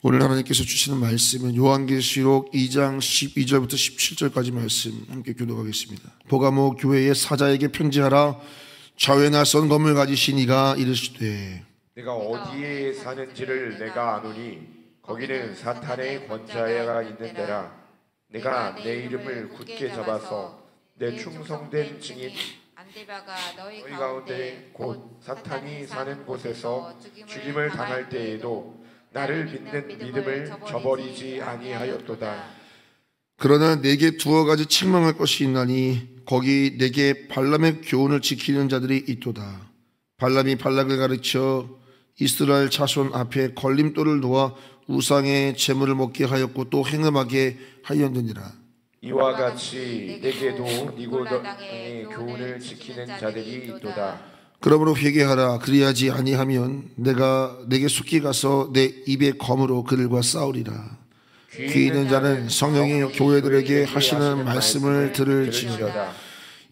오늘 하나님께서 주시는 말씀은 요한계시록 2장 12절부터 17절까지 말씀 함께 교독하겠습니다. 버가모 교회의 사자에게 편지하라. 좌우에 낯선 검을 가지신 이가 이르시되 내가 어디에 사는지를 내가 아노니 거기는 사탄의 권자가 있는 데라. 내가 내 이름을 굳게 잡아서 내 충성된 증인 안디바가 너희 가운데 곧 사탄이 사는 곳에서 죽임을 당할 때에도 나를 믿는 믿음을 저버리지 아니하였도다. 그러나 내게 두어 가지 책망할 것이 있나니 거기 내게 발람의 교훈을 지키는 자들이 있도다. 발람이 발락을 가르쳐 이스라엘 자손 앞에 걸림돌을 놓아 우상의 제물을 먹게 하였고 또 행음하게 하였느니라. 이와 같이 내게도 니고당의 교훈을 지키는 자들이 있도다. 그러므로 회개하라. 그리하지 아니하면 내가 내게 속히 가서 내 입의 검으로 그들과 싸우리라. 귀 있는 자는 성령이 교회들에게 하시는 말씀을 들을지어다.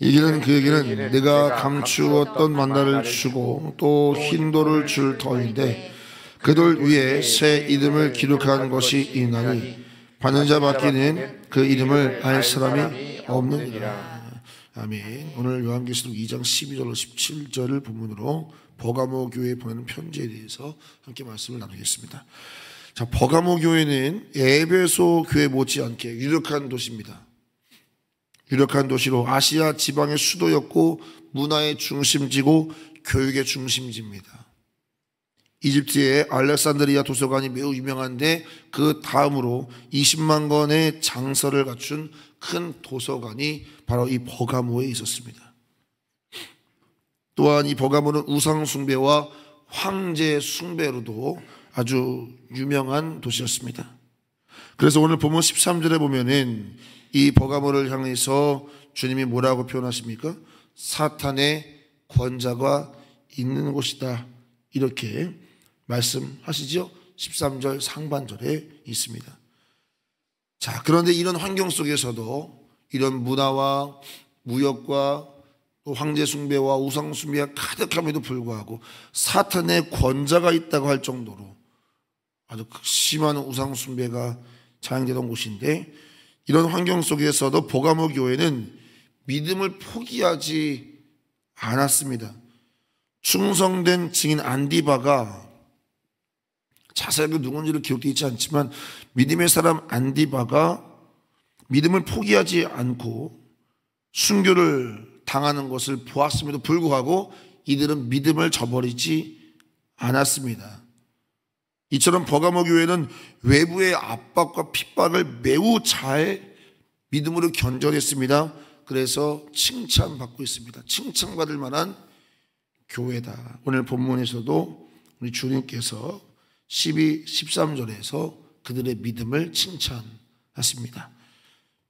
이기는 그에게는 내가 감추었던 만나를 주고 또 흰 돌을 줄 터인데 그 돌 위에 새 이름을 기록한 것이 있나니 받는 자 받기는 그 이름을 알 사람이 없느니라. 아멘. 오늘 요한계시록 2장 12절로 17절을 본문으로 버가모 교회에 보내는 편지에 대해서 함께 말씀을 나누겠습니다. 자, 버가모 교회는 에베소 교회 못지않게 유력한 도시입니다. 유력한 도시로 아시아 지방의 수도였고 문화의 중심지고 교육의 중심지입니다. 이집트의 알렉산드리아 도서관이 매우 유명한데 그 다음으로 20만 권의 장서를 갖춘 큰 도서관이 바로 이 버가모에 있었습니다. 또한 이 버가모는 우상 숭배와 황제 숭배로도 아주 유명한 도시였습니다. 그래서 오늘 본문 13절에 보면은 이 버가모를 향해서 주님이 뭐라고 표현하십니까? 사탄의 권자가 있는 곳이다, 이렇게 말씀하시죠. 13절 상반절에 있습니다. 자, 그런데 이런 환경 속에서도 이런 문화와 무역과 또 황제 숭배와 우상 숭배가 가득함에도 불구하고 사탄의 권자가 있다고 할 정도로 아주 심한 우상 숭배가 자행되던 곳인데, 이런 환경 속에서도 버가모 교회는 믿음을 포기하지 않았습니다. 충성된 증인 안디바가, 자세하게 누군지를 기록되어 있지 않지만 믿음의 사람 안디바가 믿음을 포기하지 않고 순교를 당하는 것을 보았음에도 불구하고 이들은 믿음을 저버리지 않았습니다. 이처럼 버가모 교회는 외부의 압박과 핍박을 매우 잘 믿음으로 견뎌냈습니다. 그래서 칭찬받고 있습니다. 칭찬받을 만한 교회다. 오늘 본문에서도 우리 주님께서 12, 13절에서 그들의 믿음을 칭찬하십니다.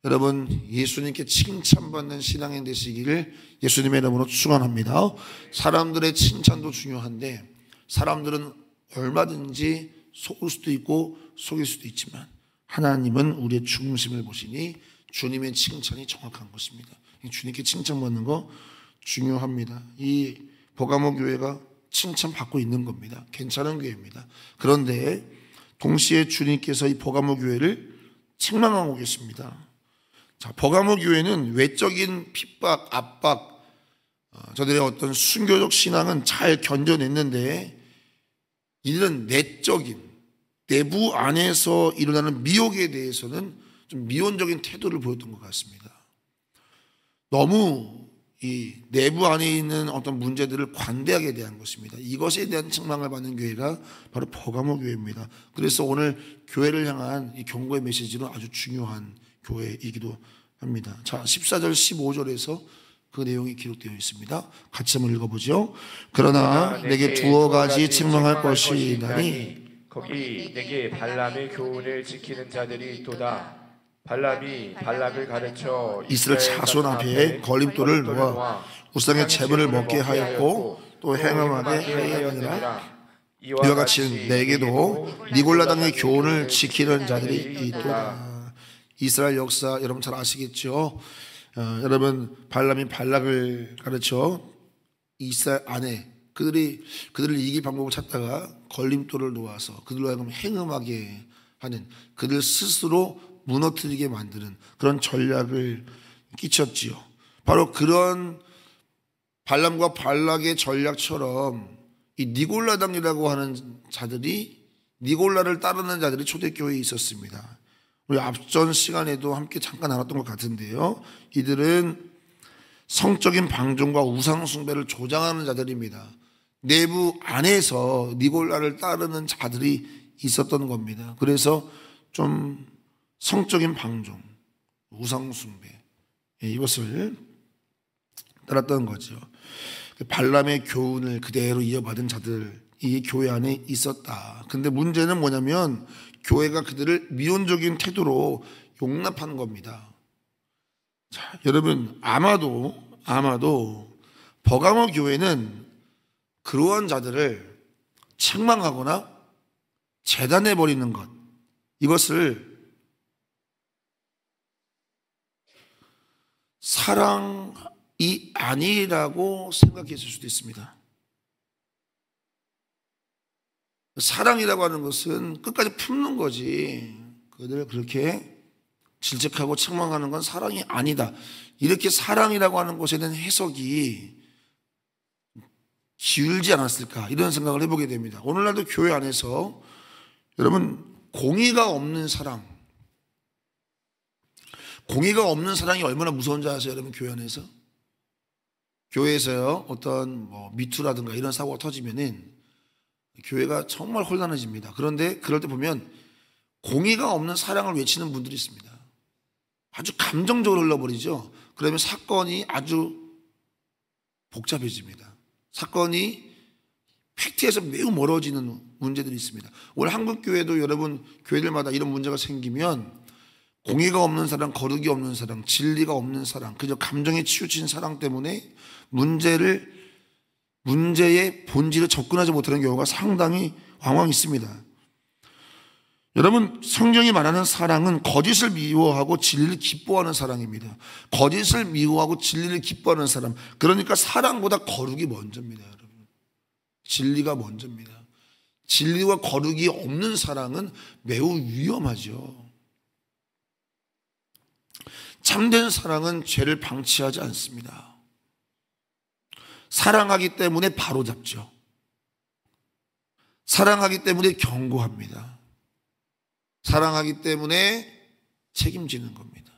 여러분, 예수님께 칭찬받는 신앙인 되시기를 예수님의 이름으로 축원합니다. 사람들의 칭찬도 중요한데 사람들은 얼마든지 속을 수도 있고 속일 수도 있지만 하나님은 우리의 중심을 보시니 주님의 칭찬이 정확한 것입니다. 주님께 칭찬받는 거 중요합니다. 이 버가모 교회가 칭찬받고 있는 겁니다. 괜찮은 교회입니다. 그런데 동시에 주님께서 이 버가모 교회를 책망하고 계십니다. 자, 버가모 교회는 외적인 핍박, 압박, 저들의 어떤 순교적 신앙은 잘 견뎌냈는데 이들은 내적인, 내부 안에서 일어나는 미혹에 대해서는 좀 미온적인 태도를 보였던 것 같습니다. 너무 이 내부 안에 있는 어떤 문제들을 관대하게 대한 것입니다. 이것에 대한 책망을 받는 교회가 바로 버가모 교회입니다. 그래서 오늘 교회를 향한 이 경고의 메시지는 아주 중요한 교회이기도 합니다. 자, 14절 15절에서 그 내용이 기록되어 있습니다. 같이 한번 읽어보죠. 그러나 내게 두어 가지 책망할 것이 있나니 거기 내게 발람의 교훈을 지키는 자들이 있도다. 발람이 발락을 가르쳐 이스라엘 자손 앞에 걸림돌을 놓아 우상의 제물을 먹게 하였고 또 행음하게 하였느니라. 이와 같이 내게도 니골라당의 교훈을 지키는 자들이 있도다. 이스라엘 역사 여러분 잘 아시겠죠? 여러분, 발람이 발락을 가르쳐 이스라엘 안에 그들을 이길 방법을 찾다가 걸림돌을 놓아서 그들로 하여금 행음하게 하는, 그들 스스로 무너뜨리게 만드는 그런 전략을 끼쳤지요. 바로 그런 발람과 발락의 전략처럼 이 니골라당이라고 하는 자들이, 니골라를 따르는 자들이 초대교회에 있었습니다. 우리 앞전 시간에도 함께 잠깐 나눴던 것 같은데요, 이들은 성적인 방종과 우상 숭배를 조장하는 자들입니다. 내부 안에서 니골라를 따르는 자들이 있었던 겁니다. 그래서 좀 성적인 방종, 우상 숭배, 이것을 따랐던 거죠. 발람의 교훈을 그대로 이어받은 자들이 교회 안에 있었다. 근데 문제는 뭐냐면 교회가 그들을 미온적인 태도로 용납하는 겁니다. 자, 여러분, 아마도 버가모 교회는 그러한 자들을 책망하거나 재단해 버리는 것, 이것을 사랑이 아니라고 생각했을 수도 있습니다. 사랑이라고 하는 것은 끝까지 품는 거지, 그들을 그렇게 질책하고 책망하는 건 사랑이 아니다, 이렇게 사랑이라고 하는 것에 대한 해석이 기울지 않았을까, 이런 생각을 해보게 됩니다. 오늘날도 교회 안에서 여러분, 공의가 없는 사랑, 공의가 없는 사랑이 얼마나 무서운지 아세요, 여러분? 교회 안에서, 교회에서요, 어떤 미투라든가 이런 사고가 터지면은 교회가 정말 혼란해집니다. 그런데 그럴 때 보면 공의가 없는 사랑을 외치는 분들이 있습니다. 아주 감정적으로 흘러버리죠. 그러면 사건이 아주 복잡해집니다. 사건이 팩트에서 매우 멀어지는 문제들이 있습니다. 오늘 한국교회도 여러분, 교회들마다 이런 문제가 생기면 공의가 없는 사랑, 거룩이 없는 사랑, 진리가 없는 사랑, 그저 감정에 치우친 사랑 때문에 문제의 본질에 접근하지 못하는 경우가 상당히 왕왕 있습니다. 여러분, 성경이 말하는 사랑은 거짓을 미워하고 진리를 기뻐하는 사랑입니다. 거짓을 미워하고 진리를 기뻐하는 사람, 그러니까 사랑보다 거룩이 먼저입니다. 여러분, 진리가 먼저입니다. 진리와 거룩이 없는 사랑은 매우 위험하죠. 참된 사랑은 죄를 방치하지 않습니다. 사랑하기 때문에 바로잡죠. 사랑하기 때문에 경고합니다. 사랑하기 때문에 책임지는 겁니다.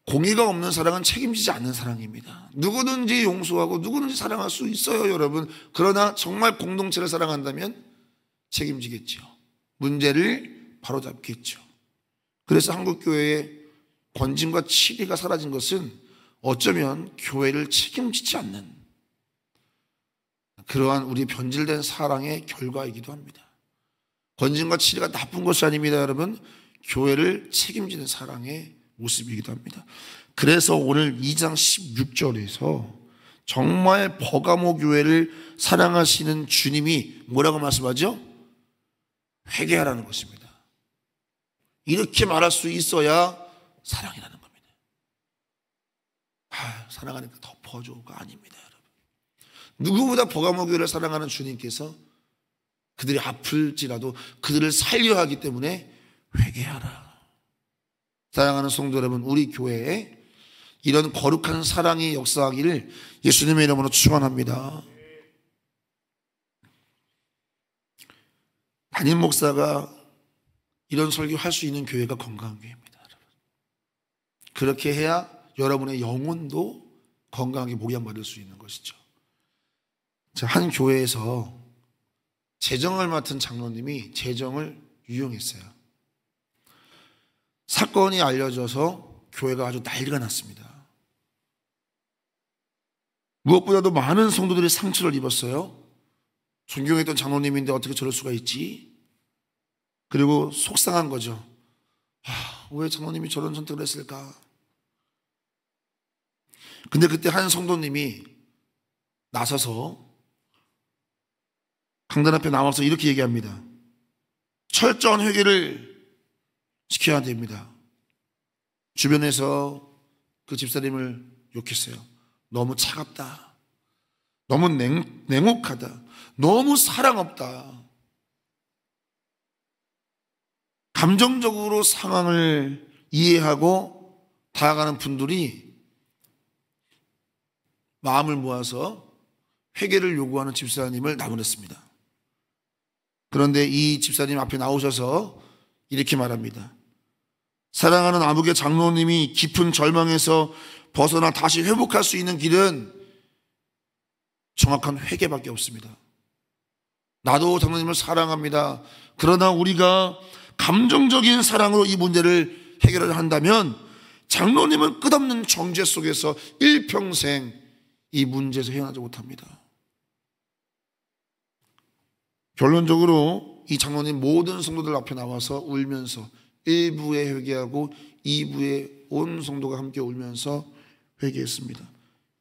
공의가 없는 사랑은 책임지지 않는 사랑입니다. 누구든지 용서하고 누구든지 사랑할 수 있어요, 여러분. 그러나 정말 공동체를 사랑한다면 책임지겠죠. 문제를 바로잡겠죠. 그래서 한국교회의 권징과 치리가 사라진 것은 어쩌면 교회를 책임지지 않는 그러한 우리 변질된 사랑의 결과이기도 합니다. 권징과 치리가 나쁜 것이 아닙니다, 여러분. 교회를 책임지는 사랑의 모습이기도 합니다. 그래서 오늘 2장 16절에서 정말 버가모 교회를 사랑하시는 주님이 뭐라고 말씀하죠? 회개하라는 것입니다. 이렇게 말할 수 있어야 사랑이라는 겁니다. 사랑하니까 덮어줘가 아닙니다, 여러분. 누구보다 버가모 교회를 사랑하는 주님께서 그들이 아플지라도 그들을 살려야 하기 때문에 회개하라. 사랑하는 성도 여러분, 우리 교회에 이런 거룩한 사랑이 역사하기를 예수님의 이름으로 축원합니다. 담임 목사가 이런 설교할 수 있는 교회가 건강한 교회입니다, 여러분. 그렇게 해야 여러분의 영혼도 건강하게 목양받을 수 있는 것이죠. 한 교회에서 재정을 맡은 장로님이 재정을 유용했어요. 사건이 알려져서 교회가 아주 난리가 났습니다. 무엇보다도 많은 성도들이 상처를 입었어요. 존경했던 장로님인데 어떻게 저럴 수가 있지? 그리고 속상한 거죠. 왜 장로님이 저런 선택을 했을까? 근데 그때 한 성도님이 나서서 강단 앞에 나와서 이렇게 얘기합니다. 철저한 회개를 지켜야 됩니다. 주변에서 그 집사님을 욕했어요. 너무 차갑다. 너무 냉혹하다, 너무 사랑 없다, 감정적으로 상황을 이해하고 다가가는 분들이 마음을 모아서 회개를 요구하는 집사님을 나무랬습니다. 그런데 이 집사님 앞에 나오셔서 이렇게 말합니다. 사랑하는 아무개 장로님이 깊은 절망에서 벗어나 다시 회복할 수 있는 길은 정확한 회개밖에 없습니다. 나도 장로님을 사랑합니다. 그러나 우리가 감정적인 사랑으로 이 문제를 해결을 한다면 장로님은 끝없는 정죄 속에서 일평생 이 문제에서 헤어나지 못합니다. 결론적으로 이 장로님 모든 성도들 앞에 나와서 울면서 1부에 회개하고 2부에 온 성도가 함께 울면서 회개했습니다.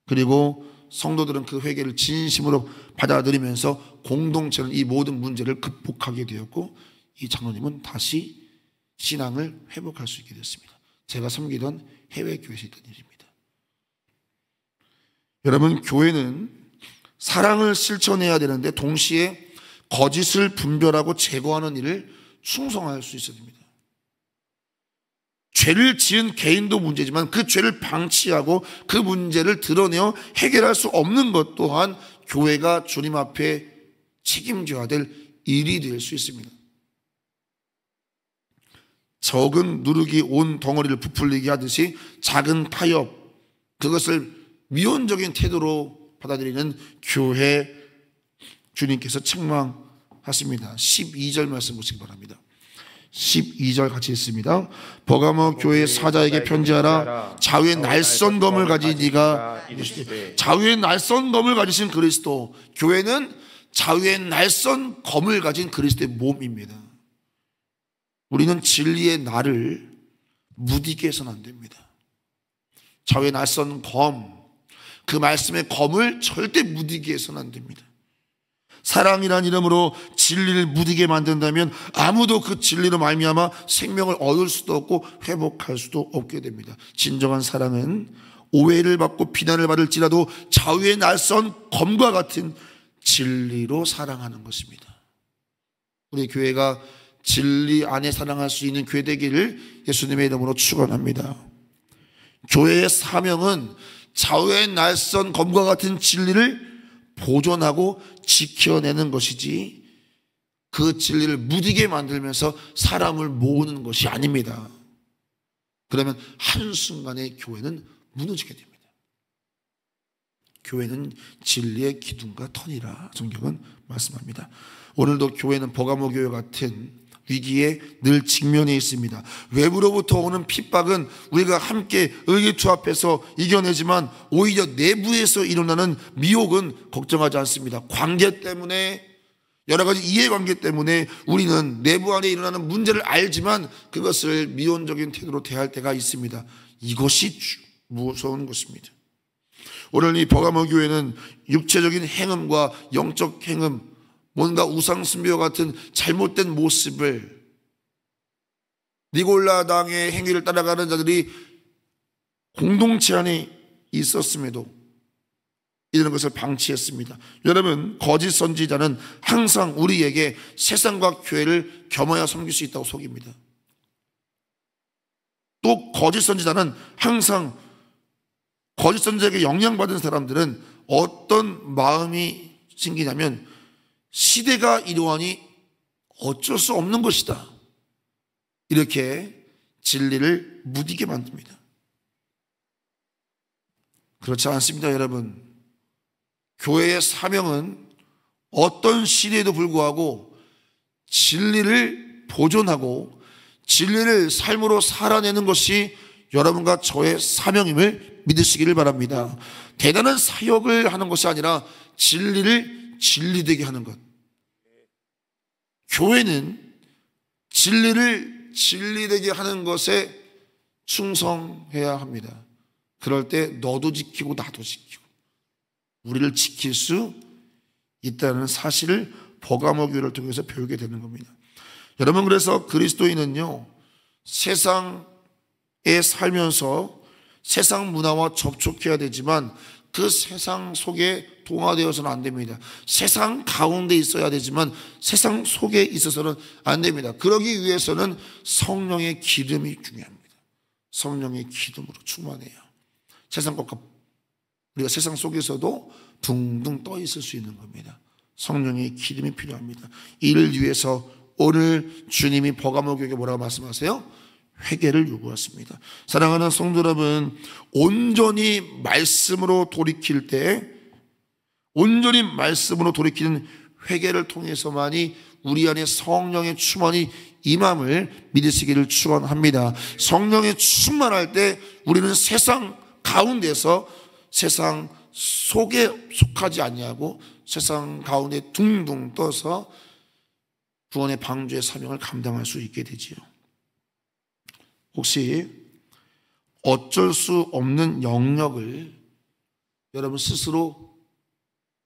그리고 성도들은 그 회개를 진심으로 받아들이면서 공동체는 이 모든 문제를 극복하게 되었고 이 장로님은 다시 신앙을 회복할 수 있게 됐습니다. 제가 섬기던 해외 교회에서 있던 일입니다. 여러분, 교회는 사랑을 실천해야 되는데 동시에 거짓을 분별하고 제거하는 일을 충성할 수 있어야 됩니다. 죄를 지은 개인도 문제지만 그 죄를 방치하고 그 문제를 드러내어 해결할 수 없는 것 또한 교회가 주님 앞에 책임져야 될 일이 될 수 있습니다. 적은 누룩이 온 덩어리를 부풀리게 하듯이 작은 타협, 그것을 미온적인 태도로 받아들이는 교회 주님께서 책망하십니다. 12절 말씀 보시기 바랍니다. 12절 같이 읽습니다. 버가모 교회 사자에게 편지하라. 자유의 날선 검을 가진 네가 자유의 날선 검을 가지신 그리스도. 교회는 자유의 날선 검을 가진 그리스도의 몸입니다. 우리는 진리의 날을 무디게 해서는 안 됩니다. 자유의 날선 검, 그 말씀의 검을 절대 무디게 해서는 안 됩니다. 사랑이란 이름으로 진리를 무디게 만든다면 아무도 그 진리로 말미암아 생명을 얻을 수도 없고 회복할 수도 없게 됩니다. 진정한 사랑은 오해를 받고 비난을 받을지라도 자유의 날선 검과 같은 진리로 사랑하는 것입니다. 우리 교회가 진리 안에 사랑할 수 있는 교회 되기를 예수님의 이름으로 축원합니다. 교회의 사명은 자유의 날선 검과 같은 진리를 보존하고 지켜내는 것이지 그 진리를 무디게 만들면서 사람을 모으는 것이 아닙니다. 그러면 한순간에 교회는 무너지게 됩니다. 교회는 진리의 기둥과 터니라 성경은 말씀합니다. 오늘도 교회는 버가모 교회 같은 위기에 늘 직면해 있습니다. 외부로부터 오는 핍박은 우리가 함께 의기투합해서 이겨내지만 오히려 내부에서 일어나는 미혹은 걱정하지 않습니다. 관계 때문에, 여러 가지 이해관계 때문에 우리는 내부 안에 일어나는 문제를 알지만 그것을 미온적인 태도로 대할 때가 있습니다. 이것이 무서운 것입니다. 오늘 이 버가모 교회는 육체적인 행음과 영적 행음, 뭔가 우상숭배와 같은 잘못된 모습을, 니골라당의 행위를 따라가는 자들이 공동체 안에 있었음에도 이런 것을 방치했습니다. 여러분, 거짓 선지자는 항상 우리에게 세상과 교회를 겸하여 섬길 수 있다고 속입니다. 또 거짓 선지자는 항상, 거짓 선지자에게 영향받은 사람들은 어떤 마음이 생기냐면 시대가 이러하니 어쩔 수 없는 것이다, 이렇게 진리를 무디게 만듭니다. 그렇지 않습니다. 여러분, 교회의 사명은 어떤 시대에도 불구하고 진리를 보존하고 진리를 삶으로 살아내는 것이 여러분과 저의 사명임을 믿으시기를 바랍니다. 대단한 사역을 하는 것이 아니라 진리를 진리되게 하는 것. 교회는 진리를 진리되게 하는 것에 충성해야 합니다. 그럴 때 너도 지키고 나도 지키고 우리를 지킬 수 있다는 사실을 버가모 교회를 통해서 배우게 되는 겁니다. 여러분, 그래서 그리스도인은요, 세상에 살면서 세상 문화와 접촉해야 되지만 그 세상 속에 동화되어서는 안 됩니다. 세상 가운데 있어야 되지만 세상 속에 있어서는 안 됩니다. 그러기 위해서는 성령의 기름이 중요합니다. 성령의 기름으로 충만해요. 세상 것과 우리가 세상 속에서도 둥둥 떠 있을 수 있는 겁니다. 성령의 기름이 필요합니다. 이를 위해서 오늘 주님이 버가모 교회에 뭐라고 말씀하세요? 회개를 요구했습니다. 사랑하는 성도 여러분, 온전히 말씀으로 돌이킬 때, 온전히 말씀으로 돌이키는 회개를 통해서만이 우리 안에 성령의 충만이 임함을 믿으시기를 축원합니다. 성령의 충만할 때 우리는 세상 가운데서 세상 속에 속하지 아니하고 세상 가운데 둥둥 떠서 구원의 방주의 사명을 감당할 수 있게 되지요. 혹시 어쩔 수 없는 영역을 여러분 스스로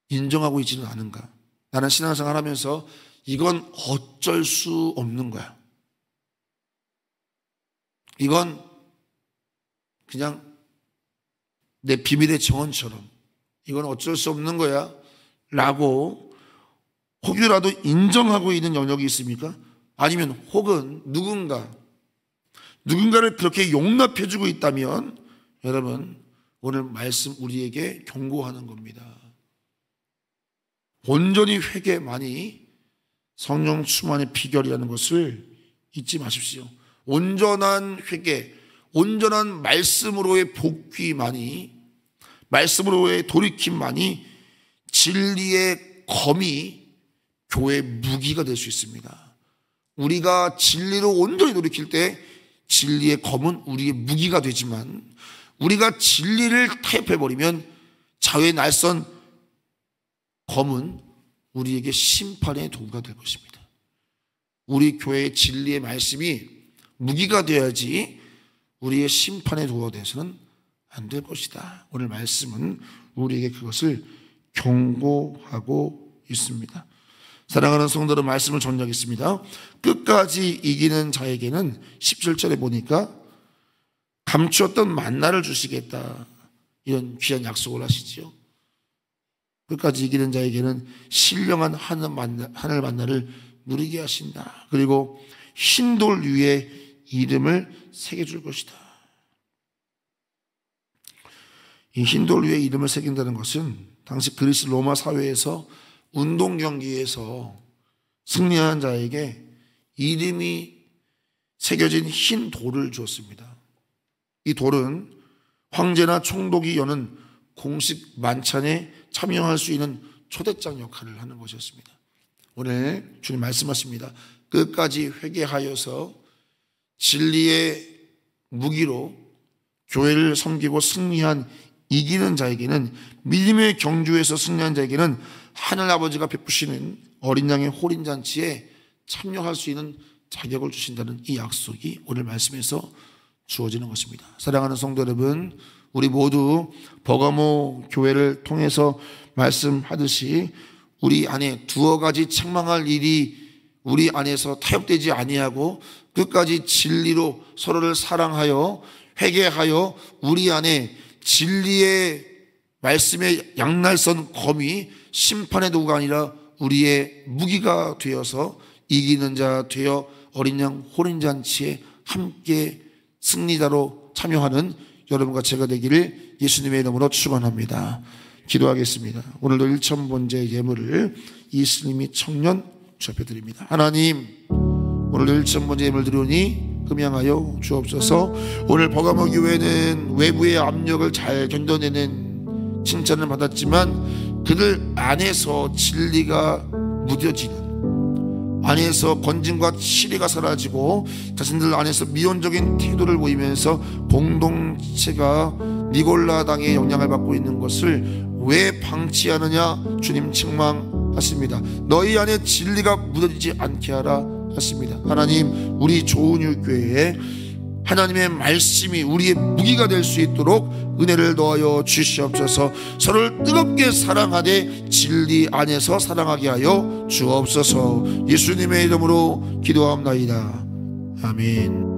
인정하고 있지는 않은가? 나는 신앙생활 하면서 이건 어쩔 수 없는 거야. 이건 그냥 내 비밀의 정원처럼 이건 어쩔 수 없는 거야 라고 혹이라도 인정하고 있는 영역이 있습니까? 아니면 혹은 누군가를 그렇게 용납해주고 있다면 여러분 오늘 말씀 우리에게 경고하는 겁니다. 온전히 회개만이 성령 충만의 비결이라는 것을 잊지 마십시오. 온전한 회개, 온전한 말씀으로의 복귀만이, 말씀으로의 돌이킴만이 진리의 검이 교회의 무기가 될 수 있습니다. 우리가 진리로 온전히 돌이킬 때 진리의 검은 우리의 무기가 되지만 우리가 진리를 타협해버리면 자유의 날선 검은 우리에게 심판의 도구가 될 것입니다. 우리 교회의 진리의 말씀이 무기가 되어야지 우리의 심판의 도구가 되어서는 안 될 것이다. 오늘 말씀은 우리에게 그것을 경고하고 있습니다. 사랑하는 성도들 말씀을 정리하겠습니다. 끝까지 이기는 자에게는 17절에 보니까 감추었던 만나를 주시겠다. 이런 귀한 약속을 하시죠. 끝까지 이기는 자에게는 신령한 하늘 만나를 누리게 하신다. 그리고 흰돌 위에 이름을 새겨줄 것이다. 이 흰돌 위에 이름을 새긴다는 것은 당시 그리스 로마 사회에서 운동 경기에서 승리한 자에게 이름이 새겨진 흰 돌을 주었습니다. 이 돌은 황제나 총독이 여는 공식 만찬에 참여할 수 있는 초대장 역할을 하는 것이었습니다. 오늘 주님 말씀하십니다. 끝까지 회개하여서 진리의 무기로 교회를 섬기고 승리한 이기는 자에게는, 믿음의 경주에서 승리한 자에게는 하늘아버지가 베푸시는 어린 양의 호린잔치에 참여할 수 있는 자격을 주신다는 이 약속이 오늘 말씀에서 주어지는 것입니다. 사랑하는 성도 여러분, 우리 모두 버가모 교회를 통해서 말씀하듯이 우리 안에 두어 가지 책망할 일이 우리 안에서 타협되지 아니하고 끝까지 진리로 서로를 사랑하여 회개하여 우리 안에 진리의 말씀의 양날선 검이 심판의 도구가 아니라 우리의 무기가 되어서 이기는 자 되어 어린 양 호린잔치에 함께 승리자로 참여하는 여러분과 제가 되기를 예수님의 이름으로 축원합니다. 기도하겠습니다. 오늘도 1,000번째 예물을 이슬림이 청년 주앞에 드립니다. 하나님, 오늘도 1,000번째 예물 드리오니 금양하여 주옵소서. 오늘 버가모 교회는 외부의 압력을 잘 견뎌내는 칭찬을 받았지만 그들 안에서 진리가 무뎌지는, 안에서 건진과 치리가 사라지고 자신들 안에서 미온적인 태도를 보이면서 공동체가 니골라당의 영향을 받고 있는 것을 왜 방치하느냐 주님 책망하십니다. 너희 안에 진리가 묻어지지 않게 하라 하십니다. 하나님, 우리 좋은유 교회에 하나님의 말씀이 우리의 무기가 될 수 있도록 은혜를 더하여 주시옵소서. 서로를 뜨겁게 사랑하되 진리 안에서 사랑하게 하여 주옵소서. 예수님의 이름으로 기도합나이다. 아멘.